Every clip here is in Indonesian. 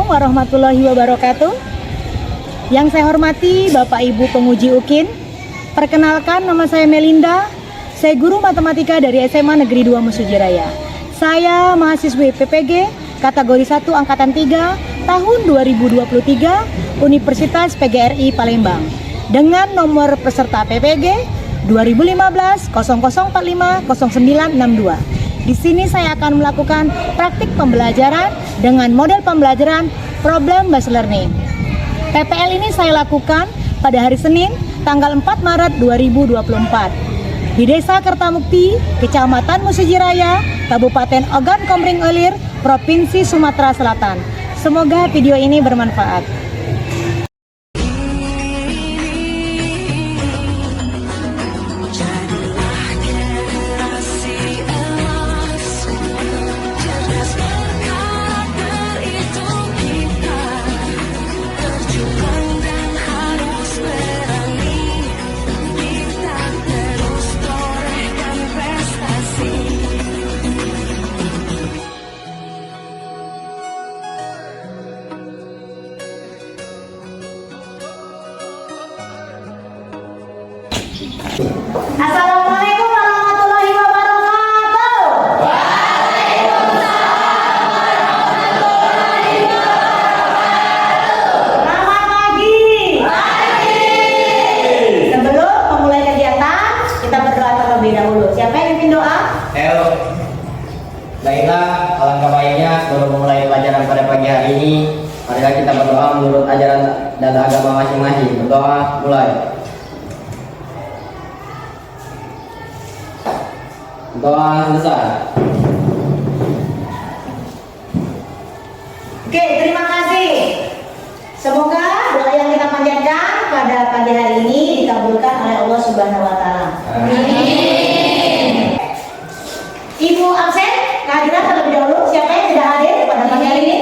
Assalamualaikum warahmatullahi wabarakatuh. Yang saya hormati Bapak Ibu penguji UKIN. Perkenalkan, nama saya Melinda. Saya guru matematika dari SMA Negeri 2 Mesujiraya. Saya mahasiswi PPG kategori 1 angkatan 3 tahun 2023 Universitas PGRI Palembang dengan nomor peserta PPG 2015 0045 0962. Di sini saya akan melakukan praktik pembelajaran dengan model pembelajaran problem based learning. PPL ini saya lakukan pada hari Senin tanggal 4 Maret 2024 di Desa Kertamukti, Kecamatan Mesujiraya, Kabupaten Ogan Komering Ilir, Provinsi Sumatera Selatan. Semoga video ini bermanfaat. Assalamualaikum warahmatullahi wabarakatuh. Waalaikumsalam warahmatullahi wabarakatuh. Selamat pagi. Pagi. Sebelum memulai kegiatan, kita berdoa terlebih dahulu. Siapa yang pimpin doa? Ayo. Baiklah, alangkah baiknya sebelum memulai pelajaran pada pagi hari ini, marilah kita berdoa menurut ajaran dan agama masing-masing. Berdoa, mulai. Doa besar. Oke, terima kasih. Semoga doa yang kita panjatkan pada pagi hari ini dikabulkan oleh Allah Subhanahu wa taala. Amin. Ibu absen, kehadiran terlebih dahulu. Siapa yang tidak hadir pada pagi hari ini?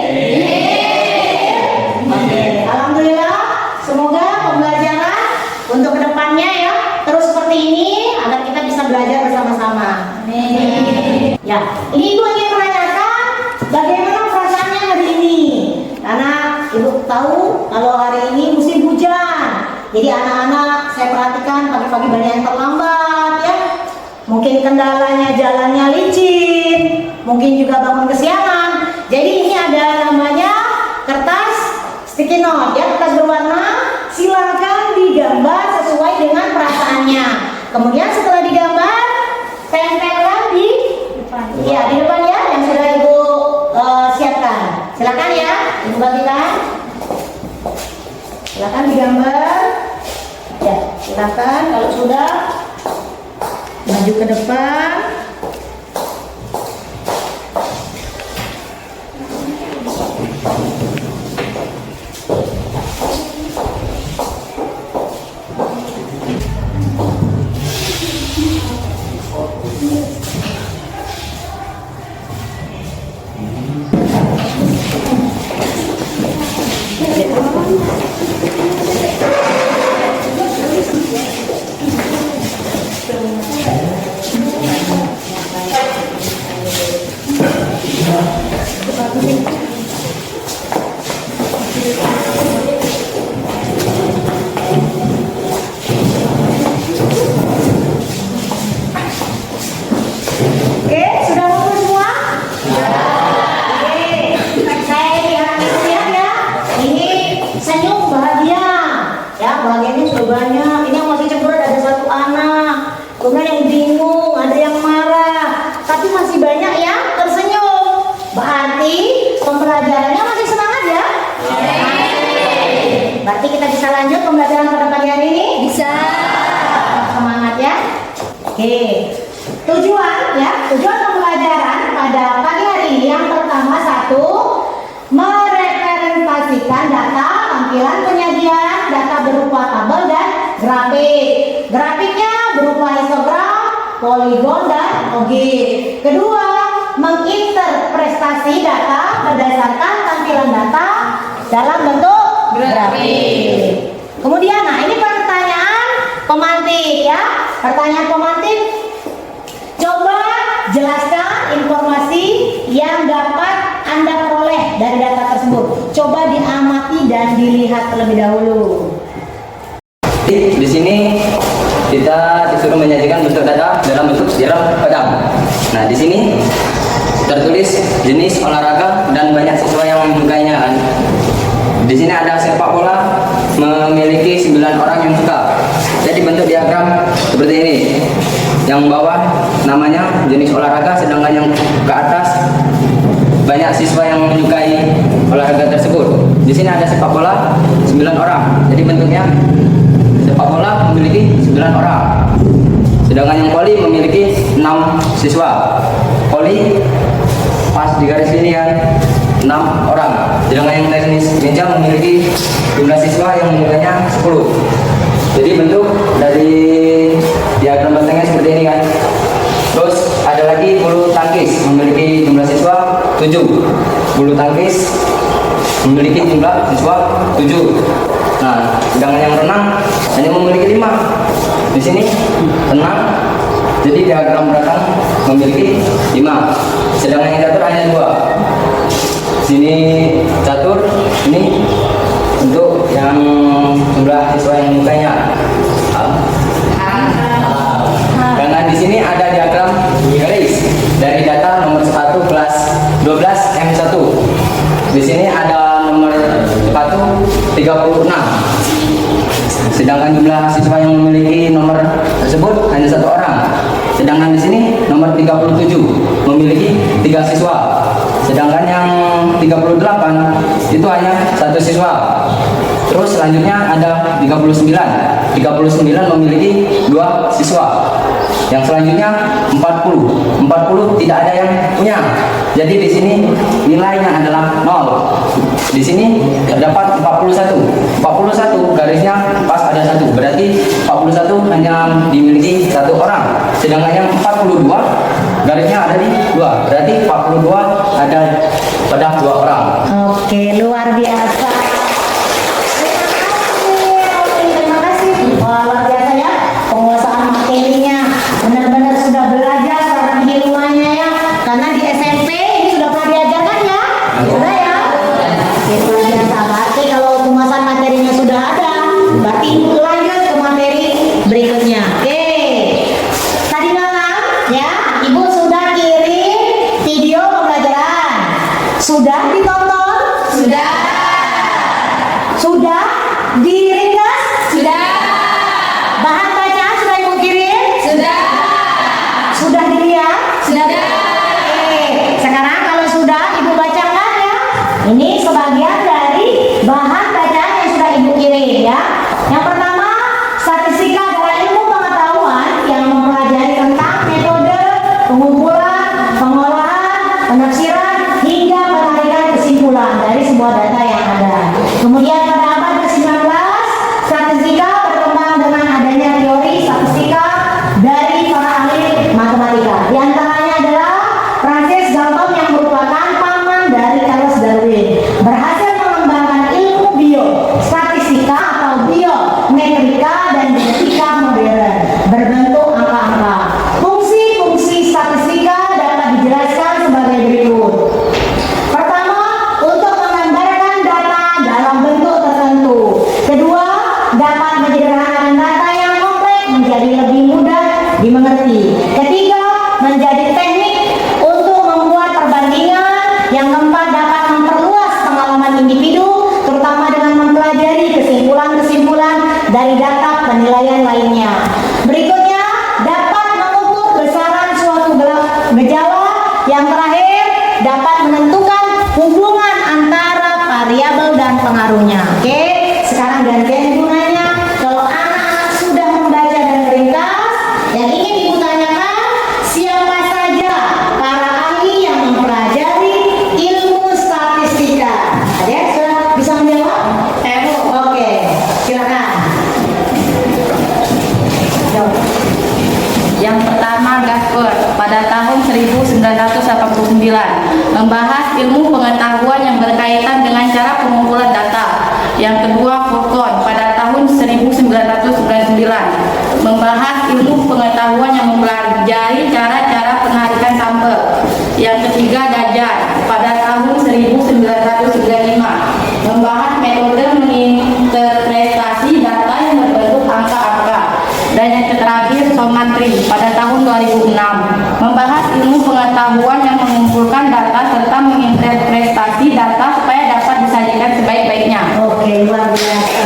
Oke, alhamdulillah. Semoga pembelajaran untuk kedepannya ya terus seperti ini agar kita bisa belajar bersama-sama. Ya, ini Ibu ingin menanyakan bagaimana perasaannya hari ini. Karena Ibu tahu kalau hari ini musim hujan. Jadi anak-anak saya perhatikan pagi-pagi banyak yang terlambat ya. Mungkin kendalanya jalannya licin, mungkin juga bangun kesiangan. Jadi ini ada namanya kertas sticky note ya, kertas berwarna. Silakan digambar sesuai dengan perasaannya. Kemudian setelah digambar, tempelkan di depan. Iya, di depan ya, yang sudah Ibu siapkan. Silakan ya, Ibu bagikan. Silakan digambar. Ya, silakan kalau sudah maju ke depan. Bagiannya sudah banyak. Ini yang masih cemberut ada satu anak. Kemudian yang bingung, ada yang marah. Tapi masih banyak yang tersenyum. Berarti pembelajarannya masih semangat ya? Berarti kita bisa lanjut pembelajaran pada pagi hari ini? Bisa. Semangat ya. Oke. Tujuan pembelajaran pada pagi hari ini yang pertama satu, merepresentasikan data tampilan penyajian data berupa tabel dan grafik. Grafiknya berupa histogram, poligon dan ogif. Kedua, menginterpretasi data berdasarkan tampilan data dalam bentuk grafik. Kemudian, nah ini pertanyaan pemantik ya. Pertanyaan pemantik, coba jelaskan informasi yang dapat Anda peroleh peroleh dari data tersebut? Coba diamati dan dilihat terlebih dahulu. Di sini kita disuruh menyajikan bentuk data dalam bentuk diagram padang. Nah, di sini tertulis jenis olahraga dan banyak siswa yang menyukainya kan. Di sini ada sepak bola memiliki 9 orang yang suka. Jadi bentuk diagram seperti ini. Yang bawah namanya jenis olahraga, sedangkan yang ke atas banyak siswa yang menyukai olahraga tersebut. Di sini ada sepak bola 9 orang. Jadi bentuknya sepak bola memiliki 9 orang. Sedangkan yang voli memiliki 6 siswa. Voli pas di garis ini kan 6 orang. Sedangkan yang teknis meja memiliki jumlah siswa yang menyukainya 10. Jadi bentuk dari diagram bentengnya seperti ini kan. Terus ada lagi bulu tangkis memiliki jumlah siswa 7. Bulu tangkis memiliki jumlah siswa 7. Nah, sedangkan yang renang hanya memiliki 5. Di sini renang, jadi diagram belakang memiliki 5. Sedangkan yang catur hanya 2. Sini catur, ini untuk yang jumlah siswa yang menyukainya. Karena di sini ada diagram garis dari data nomor 1 kelas 12 M1. Di sini ada nomor 1 36. Sedangkan jumlah siswa yang memiliki nomor tersebut hanya 1 orang. Sedangkan di sini nomor 37 memiliki 3 siswa. Sedangkan yang 38 itu hanya 1 siswa. Terus selanjutnya ada 39. 39 memiliki 2 siswa. Yang selanjutnya 40. 40 tidak ada yang punya. Jadi di sini nilainya adalah 0. Di sini terdapat 41. 41 garisnya pas ada 1. Berarti 41 hanya dimiliki 1 orang. Sedangkan yang 42 garisnya ada di 2. Berarti 42 ada pada 2 orang. Oke, luar biasa. Terima kasih. Wah, luar biasa ya. Penguasaan materinya. Benar-benar sudah belajar tentang ilmuannya ya. Karena di SMP ini sudah pernah diajarkan ya. Sudah ya. Itu biasa. Berarti kalau penguasaan materinya sudah ada, berarti lanjut ke materi berikutnya. Oke. Tadi malam ya, Ibu sudah kirim video pembelajaran. Sudah ditonton? Sudah. Sudah diringkas? Sudah. Bahan bacaan sudah Ibu kirim? Sudah. Sudah dilihat? Sudah. Oke. Sekarang kalau sudah Ibu bacakan ya. Ini sebagian dari bahan bacaan yang sudah Ibu kirim ya. Yang pertama, statistika adalah ilmu pengetahuan yang mempelajari tentang metode pengumpulan, pengolahan, penafsiran hingga penarikan kesimpulan dari sebuah data yang ada. Kemudian pada abad ke-19, statistika berkembang dengan adanya teori statistika dari para ahli matematika. Di antaranya adalah Francis Galton yang merupakan paman dari Charles Darwin, berhasil mengembangkan ilmu statistika atau biometrika dan genetika modern berbentuk angka-angka. Fungsi-fungsi statistika dapat dijelaskan sebagai berikut. Pertama, untuk menggambarkan data dalam bentuk tertentu. Kedua, dapat menyederhanakan data yang kompleks menjadi lebih mudah dimengerti. Ketiga, menjadi teknik untuk membuat perbandingan. Yang keempat, dapat memperluas pengalaman individu, terutama dengan mempelajari kesimpulan-kesimpulan dari data penilaian lainnya. Berikutnya, dapat mengukur besaran suatu gejala. Yang terakhir, dapat menentukan hubungan antara variabel dan pengaruhnya. Oke, sekarang gantian Ibu nanya. Kalau anak-anak sudah membaca dan meringkas, yang ingin Ibu tanyakan, siapa saja para ahli yang mempelajari ilmu statistika? Ada yang sudah bisa menjawab? Oke, silakan. Jawab. Yang pertama, Gasper pada tahun 1989 membahas ilmu pengetahuan yang berkaitan dengan cara pengumpulan data. Yang kedua, Furkon pada tahun 1999 membahas ilmu pengetahuan yang mempelajari cara-cara penarikan sampel. Yang ketiga, Dajjal pada tahun 1999 membahas metode menginterpretasi data yang berbentuk angka-angka. Dan yang terakhir Somantri pada tahun 2006 membahas ilmu pengetahuan yang mengumpulkan data serta menginterpretasi data supaya dapat disajikan sebaik-baiknya. Oke, luar biasa.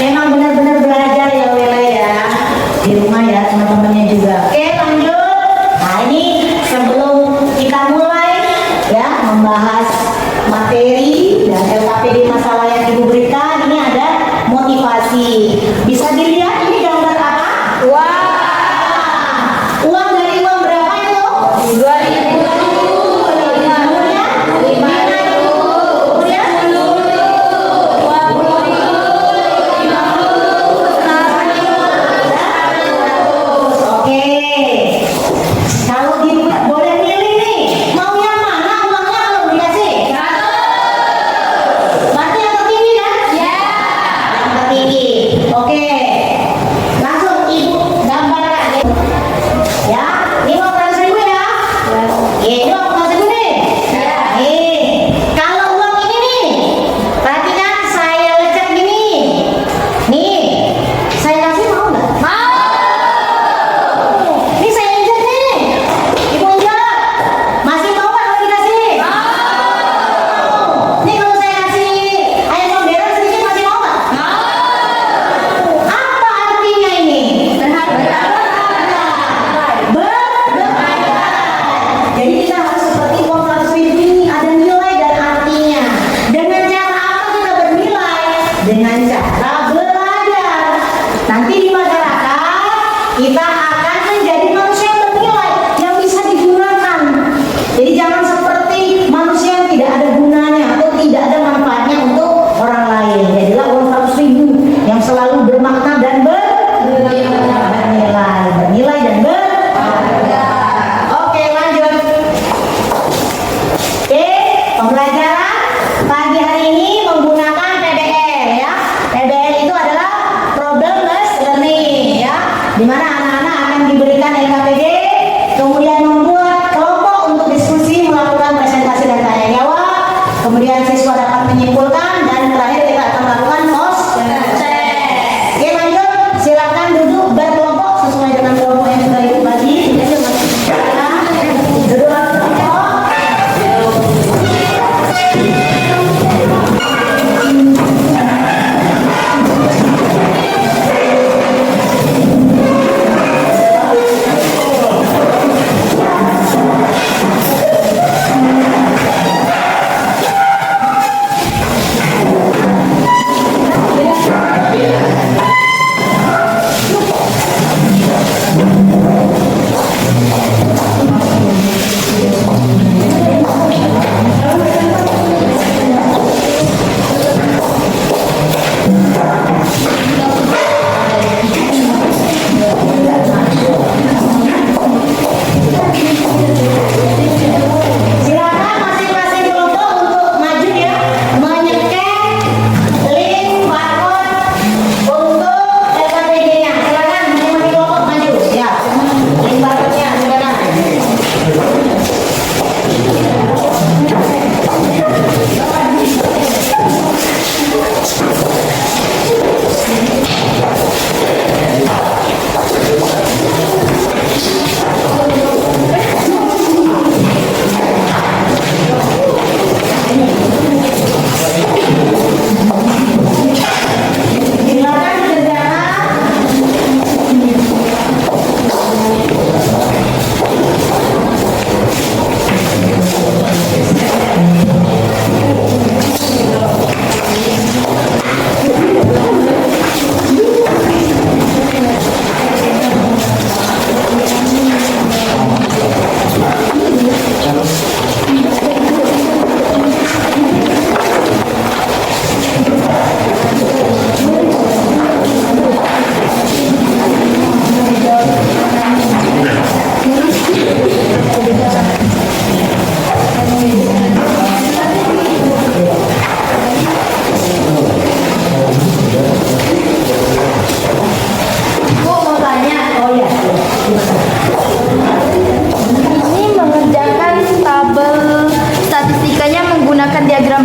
Memang benar-benar belajar ya Wela ya, di rumah ya teman-temannya juga. Oke, lanjut. Nah, ini sebelum kita mulai ya membahas materi dan LKPD masalah yang Ibu berikan, ini ada motivasi. Bisa dilihat ini gambar apa? Wah. Uang dari uang berapa itu? 2.000. Kalau boleh milih nih, mau yang mana uangnya kalau dikasih?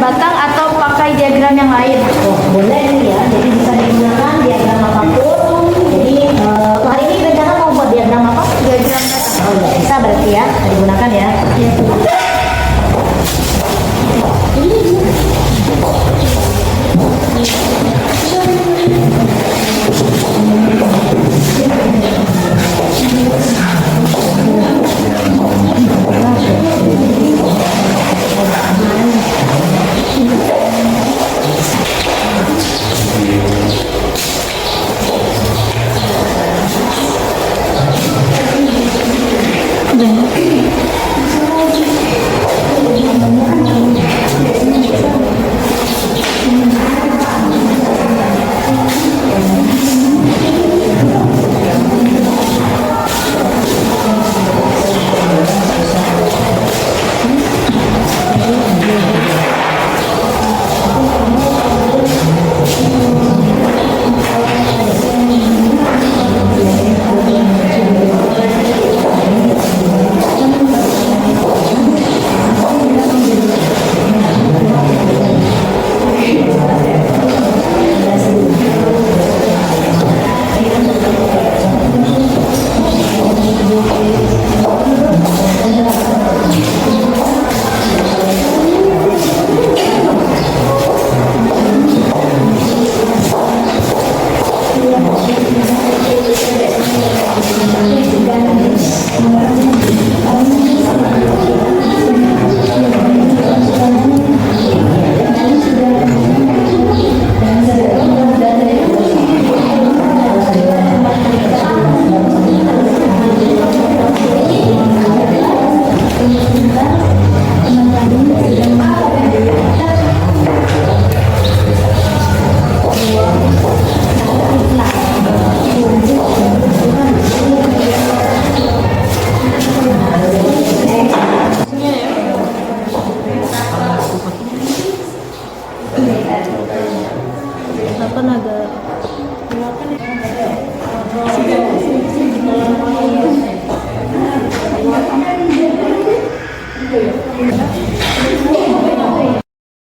batang atau pakai diagram yang lain? Oh, boleh nih ya. Jadi bisa digunakan diagram apapun. Jadi hari ini rencana mau buat diagram apa? Diagram batang. Oh ya, bisa berarti ya. Bisa digunakan ya.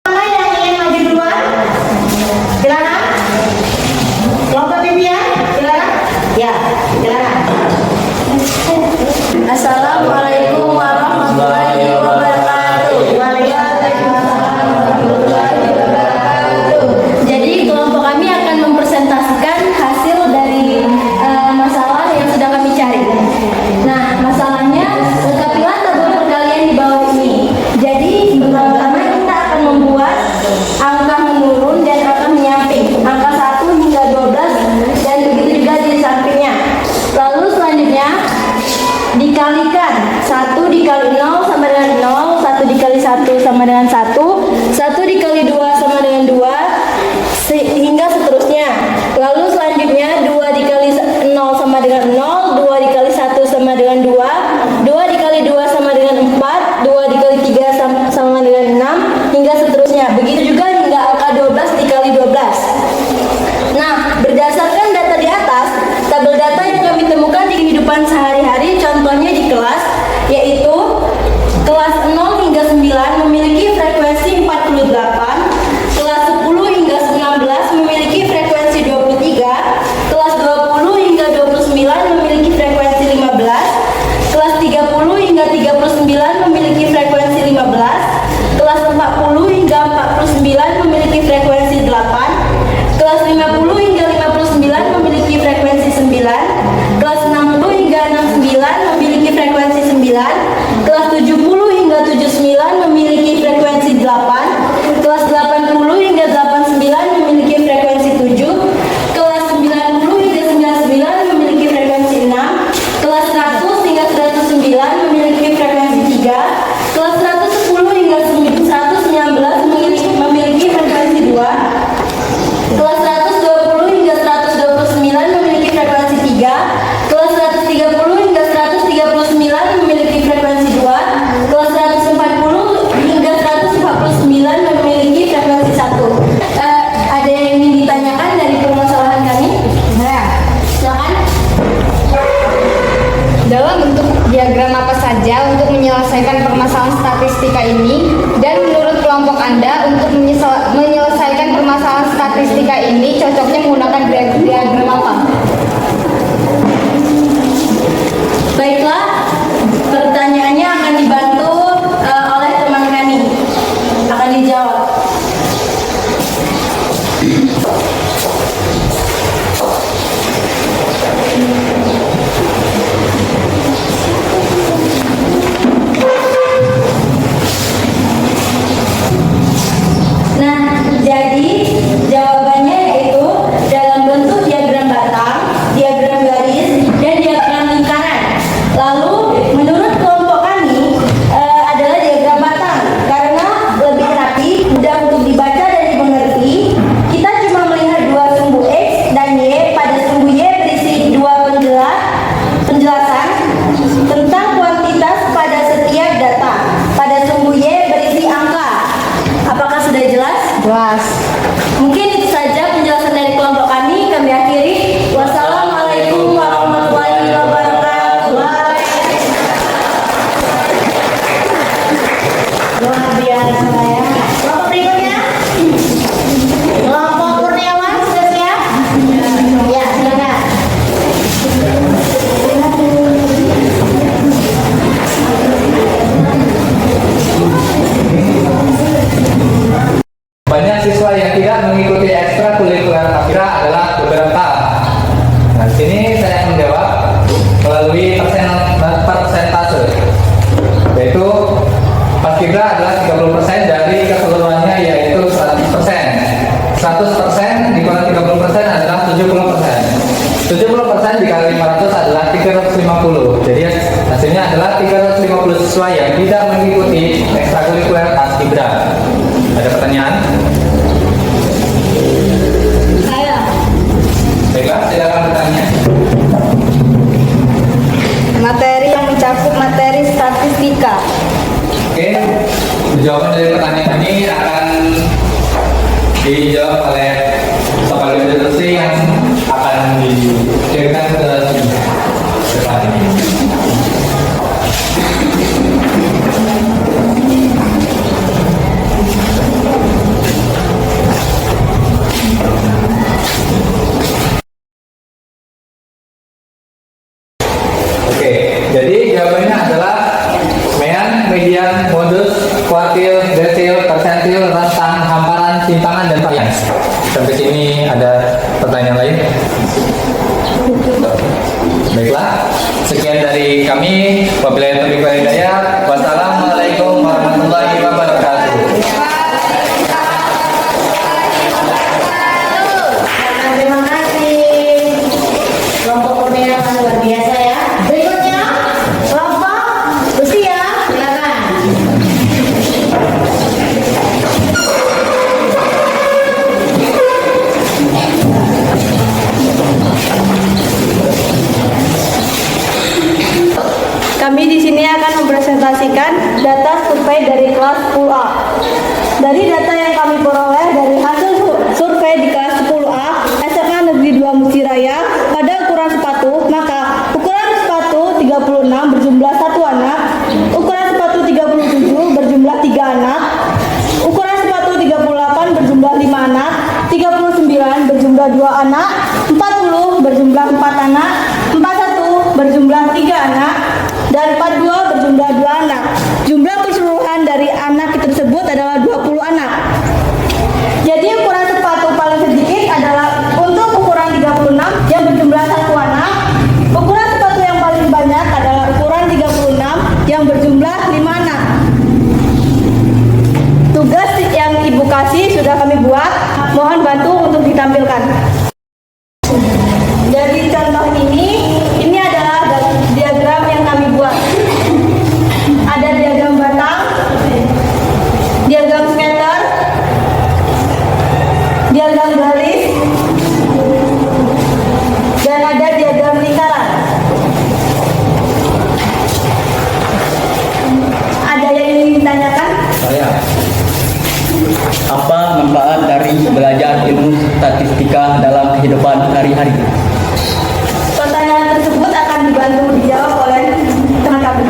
Mana yang ingin maju duluan? Silakan. Kelompok pimpinan, silakan. Ya, silakan. Assalamualaikum warahmatullahi wabarakatuh. Jadi kelompok kami akan mempresentasikan hasil dari masalah yang sedang kami cari. Nah, masalahnya lengkapilah tabel perkalian di bawah ini. Jadi pertama kita akan membuat angka menurun dan angka menyamping, angka 1 hingga 12 dan begitu juga di sampingnya. Lalu selanjutnya dikalikan 1 dikali 0 sama dengan 0, 1 dikali 1 sama dengan 1, 1 dikali 2 sama dengan 2, hingga seterusnya. Lalu selanjutnya 2 dikali 0 sama dengan 0, 2 dikali 1 sama dengan 2, 2 dikali 2 sama dengan 4, 2 dikali 3 sama dengan 6, hingga seterusnya. Begitu juga hingga angka 12 dikali 12. Nah, berdasarkan data di atas, tabel data yang kami temukan di kehidupan sehari-hari, contohnya di kelas, yaitu kelas 0 hingga 9 memiliki frekuensi 48, kelas 10 hingga 19 memiliki frekuensi 23, kelas 20 hingga 29 memiliki frekuensi 15, kelas 30 hingga 39 memiliki frekuensi 15, kelas 40 hingga 49 memiliki frekuensi 8, kelas 50 hingga 59 memiliki frekuensi 9, kelas 60 hingga 69 memiliki frekuensi 9, kelas 70 hingga 79 memiliki frekuensi 8, kelas 80 hingga 89 memiliki frekuensi 7, kelas 90 hingga 99 memiliki frekuensi 6, kelas 100 hingga 109 memiliki frekuensi 3, kelas 110 hingga 119 memiliki frekuensi 2, kelas 120 hingga 129 memiliki frekuensi 3, kelas 130 hingga 139 memiliki frekuensi 2, kelas 140 hingga 149 memiliki frekuensi 1. Ada yang ingin ditanyakan dari permasalahan kami? Nah, silakan. Dalam bentuk diagram apa saja untuk menyelesaikan permasalahan statistika ini, dan menurut kelompok Anda untuk menyelesaikan permasalahan statistika ini cocoknya menggunakan diagram apa? Baiklah, pertanyaannya akan dibantu oleh teman kami. Akan dijawab. Nah, jadi jawabannya yaitu dalam bentuk diagram batang, diagram garis, dan diagram lingkaran. Lalu, menurut kelompok kami adalah diagram batang karena lebih rapi, mudah untuk dibaca dan dimengerti. Kita cuma melihat dua sumbu X dan Y. Pada sumbu Y berisi dua penjelasan tentang kuantitas pada setiap data. Pada sumbu Y berisi angka. Apakah sudah jelas? Jelas. Mungkin itu saja penjelasan dari kelompok kami. Kami akhiri. Wassalamualaikum warahmatullahi wabarakatuh. Luar biasa ya. Kelompok berikutnya. Kelompok Kurniawan sudah siap? Ya, silakan. Banyak siswa yang tidak mengikuti ekstrakurikuler Tafira adalah beberapa. Nah, di sini saya menjawab melalui persentase, yaitu Paskibra adalah 30% dari keseluruhannya, yaitu 100%. 100% dikurangi 30% adalah 70%. 70% dikali 500 adalah 350. Jadi hasilnya adalah 350 siswa yang tidak mengikuti ekstrakurikuler Paskibra. Ada pertanyaan? Saya. Baiklah, silakan bertanya. Materi yang mencakup materi statistika. Oke, jawaban dari pertanyaan ini akan dijawab oleh Sobat Universitas yang akan dikirimkan ke depan ini. Oke, jadi jawabannya adalah mean, median, modus, kuartil, desil, persentil, rentang, hamparan, simpangan, dan varians. Sampai sini ada pertanyaan lain? Baiklah, sekian dari kami. Wabillahi taufiq wal hidayah. Wassalamualaikum warahmatullahi wabarakatuh. Terima kasih. Kelompok Kurniawan luar biasa ya. Berikutnya kelompok usia, silakan. Kami di sini akan mempresentasikan data survei dari kelas 10A. Dari data yang kami peroleh dari hasil survei di kelas 10A SMA Negeri 2 Musi Raya pada ukuran sepatu, maka ukuran sepatu 36 berjumlah 1 anak, ukuran sepatu 37 berjumlah 3 anak, ukuran sepatu 38 berjumlah 5 anak, 39 berjumlah 2 anak, 40 berjumlah 4 anak, 41 berjumlah 3 anak, dan 42 berjumlah 2 anak. Jumlah keseluruhan dari anak tersebut adalah 20 anak. Jadi ukuran sepatu paling sedikit adalah untuk ukuran 36 yang berjumlah 1 anak. Ukuran sepatu yang paling banyak adalah ukuran 36 yang berjumlah 5 anak. Tugas yang Ibu kasih sudah kami buat, mohon bantu untuk ditampilkan. Jadi contoh ini adalah diagram yang kami buat. Ada diagram batang, diagram scatter, diagram garis, dan ada diagram lingkaran. Ada yang ingin ditanyakan? Saya, apa manfaat dari belajar ilmu statistika dalam kehidupan hari-hari? Pertanyaan tersebut akan dibantu dijawab oleh teman kami.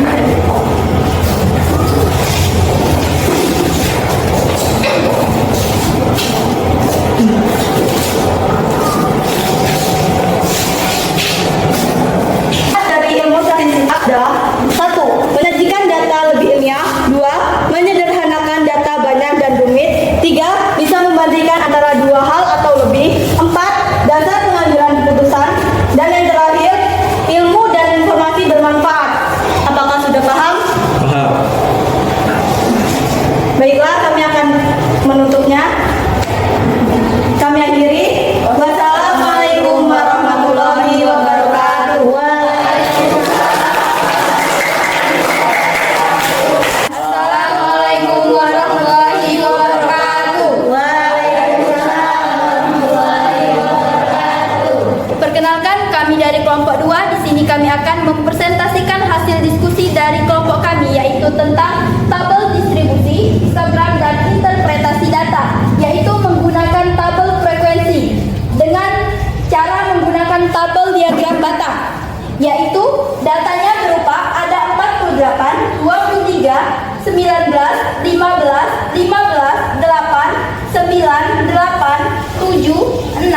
tentang tabel distribusi, histogram, dan interpretasi data, yaitu menggunakan tabel frekuensi dengan cara menggunakan tabel diagram batang, yaitu datanya berupa ada 48, 23, 19, 15, 15, 8, 9, 8, 7, 6,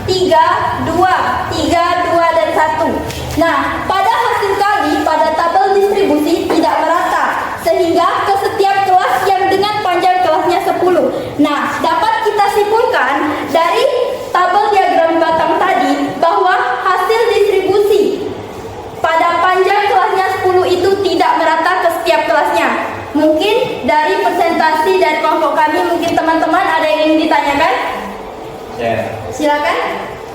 3, 2, dan 1. Nah, pada hasil kali pada tabel distribusi tidak merata, sehingga ke setiap kelas yang dengan panjang kelasnya 10. Nah, dapat kita simpulkan dari tabel diagram batang tadi bahwa hasil distribusi pada panjang kelasnya 10 itu tidak merata ke setiap kelasnya. Mungkin dari presentasi dari kelompok kami, mungkin teman-teman ada yang ingin ditanyakan? Silakan.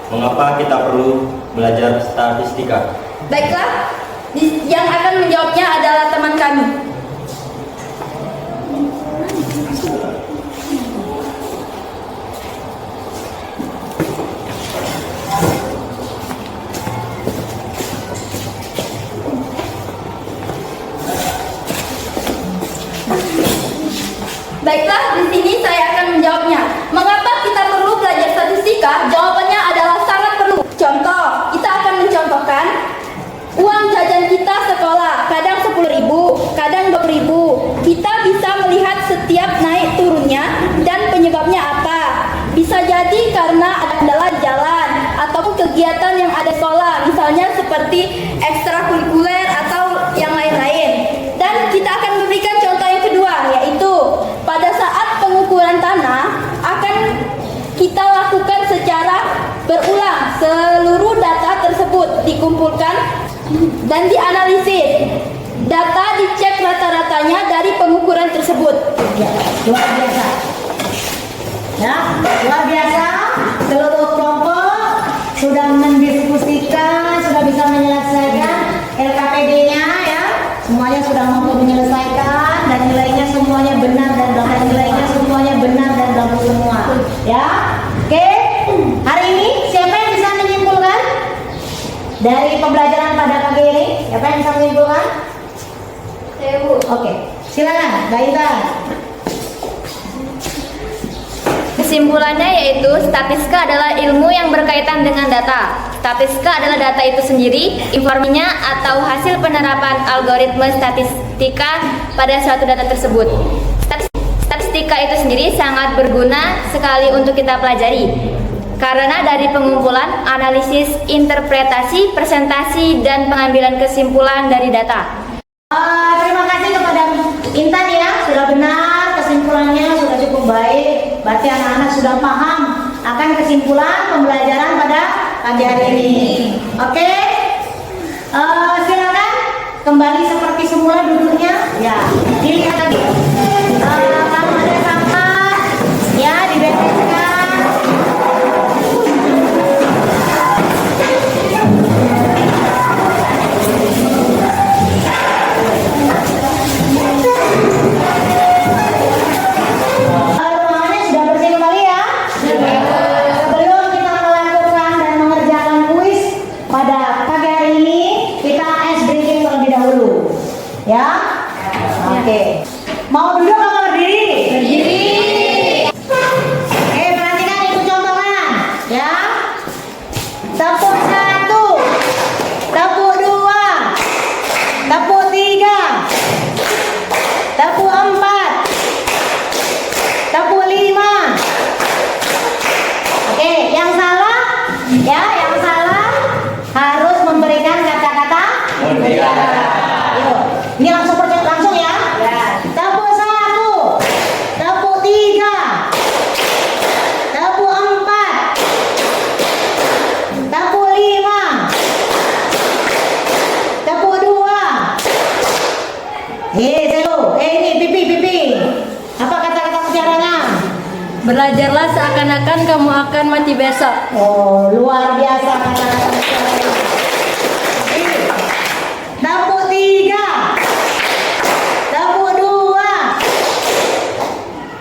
Mengapa kita perlu belajar statistika? Baiklah, yang akan menjawabnya adalah teman kami. Baiklah, di sini saya akan menjawabnya. Mengapa kita perlu belajar statistika? Jawabannya adalah sangat perlu. Contoh, kita akan mencontohkan uang jajan kita sekolah, kadang 10.000, kadang 20.000. Kita bisa melihat setiap naik turunnya dan penyebabnya apa. Bisa jadi karena adalah jalan ataupun kegiatan yang ada sekolah, misalnya seperti ekstrakurikuler atau yang lain-lain. Dan kita akan memberikan contoh yang kedua, yaitu pada saat pengukuran tanah akan kita lakukan secara berulang. Seluruh data tersebut dikumpulkan dan dianalisis. Data dicek rata-ratanya dari pengukuran tersebut. Ya, luar biasa. Ya, luar biasa. Seluruh kelompok sudah mendiskusikan, sudah bisa menyelesaikan LKPD-nya ya. Semuanya sudah mampu menyelesaikan dan nilainya semuanya benar dan bagus, nilainya semuanya benar dan bagus semua. Ya, oke. Hari ini siapa yang bisa menyimpulkan dari pembelajaran pada pagi ini? Siapa yang bisa menyimpulkan? Saya, Bu. Oke, silakan, Mbak Intan. Kesimpulannya yaitu statistika adalah ilmu yang berkaitan dengan data. Statistika adalah data itu sendiri, informasinya atau hasil penerapan algoritma statistika pada suatu data tersebut. Statistika itu sendiri sangat berguna sekali untuk kita pelajari. Karena dari pengumpulan, analisis, interpretasi, presentasi, dan pengambilan kesimpulan dari data. Terima kasih kepada Intan ya, sudah benar kesimpulannya sudah cukup baik. Berarti anak-anak sudah paham akan kesimpulan pembelajaran pada pagi hari ini. Oke, silakan kembali seperti semula duduknya. Ya, dilihat lagi. Kalau ada sampah, ya dibereskan. Ya, oke. Mau duduk apa berdiri? Berdiri. Oke, perhatikan itu contohan, ya. Tepuk 1, tepuk 2, tepuk 3, tepuk 4, tepuk 5. Oke, yang salah, ya, yang salah harus memberikan kata-kata mutiara. Ini langsung ya. Tepuk 1, tepuk 3, tepuk 4, tepuk 5, tepuk 2. Ini pipi. Apa kata-kata mutiaranya? Belajarlah seakan-akan kamu akan mati besok. Oh, luar biasa kata-kata mutiaranya. Tepuk 3.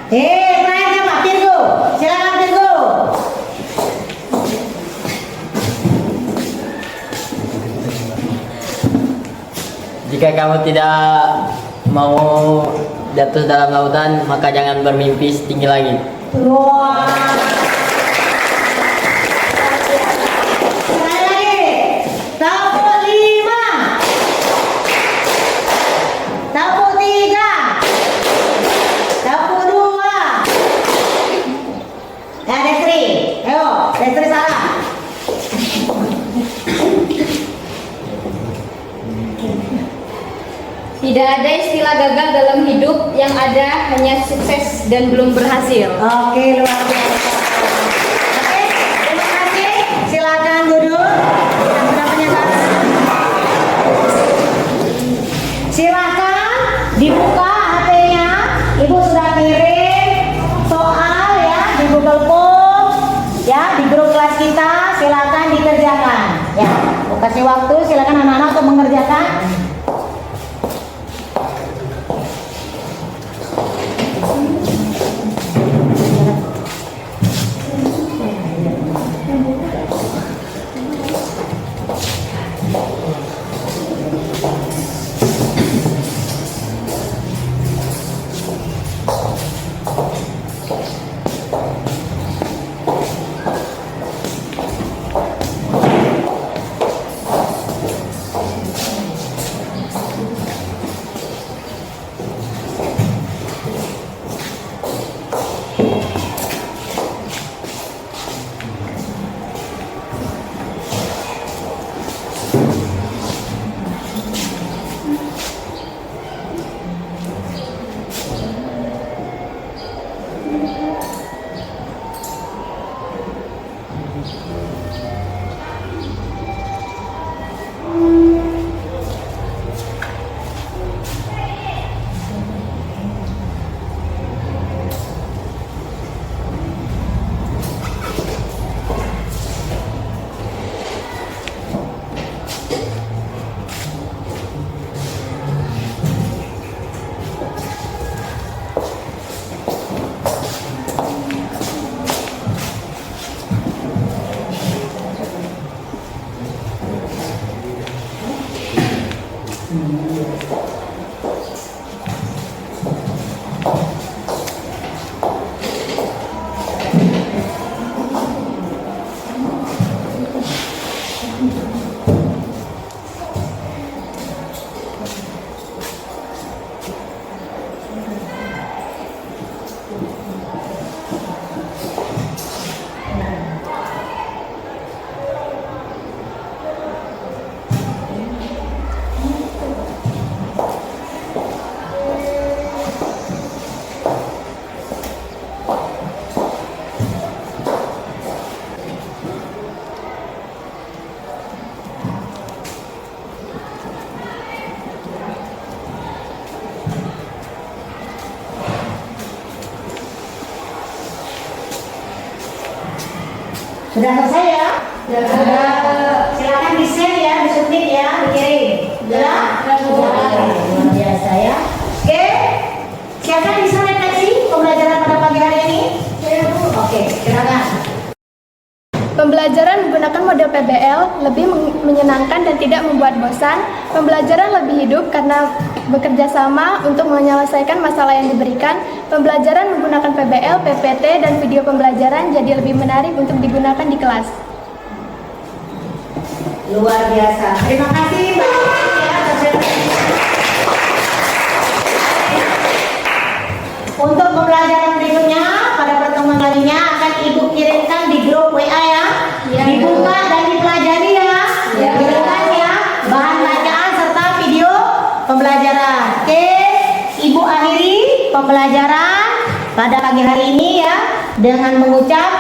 Terakhir Pak Virgo, silakan Virgo. Jika kamu tidak mau jatuh dalam lautan, maka jangan bermimpi setinggi langit. Wah. Sekali lagi. Tepuk 5. Tepuk 3. Tepuk 2. Destri. Ayo, Destri salah. Tidak ada istilah gagal dalam hidup, yang ada hanya sukses dan belum berhasil. Oke, luar biasa. Oke, terima kasih. Silakan duduk. Yang sudah menyatakan. Silakan dibuka HP-nya. Ibu sudah kirim soal ya di Google Form ya di grup kelas kita. Silakan dikerjakan. Ya, aku kasih waktu. Silakan anak-anak untuk mengerjakan. Sudah selesai ya? Sudah. Silakan di-share ya, di-submit ya, dikirim. Sudah? Luar biasa ya. Oke. Silakan bisa refleksi pembelajaran pada pagi hari ini? Oke, silakan. Pembelajaran menggunakan model PBL lebih menyenangkan dan tidak membuat bosan. Pembelajaran lebih hidup karena bekerja sama untuk menyelesaikan masalah yang diberikan. Pembelajaran menggunakan PBL, PPT, dan video pembelajaran jadi lebih menarik untuk digunakan di kelas. Luar biasa. Terima kasih Mbak ya, untuk pembelajaran berikutnya pada pertemuan kalinya akan Ibu kirimkan di grup WA ya. Dibuka dan dipelajari ya. Kirimkan ya bahan bacaan serta video pembelajaran. Oke, Ibu akhiri pembelajaran pada pagi hari ini ya dengan mengucap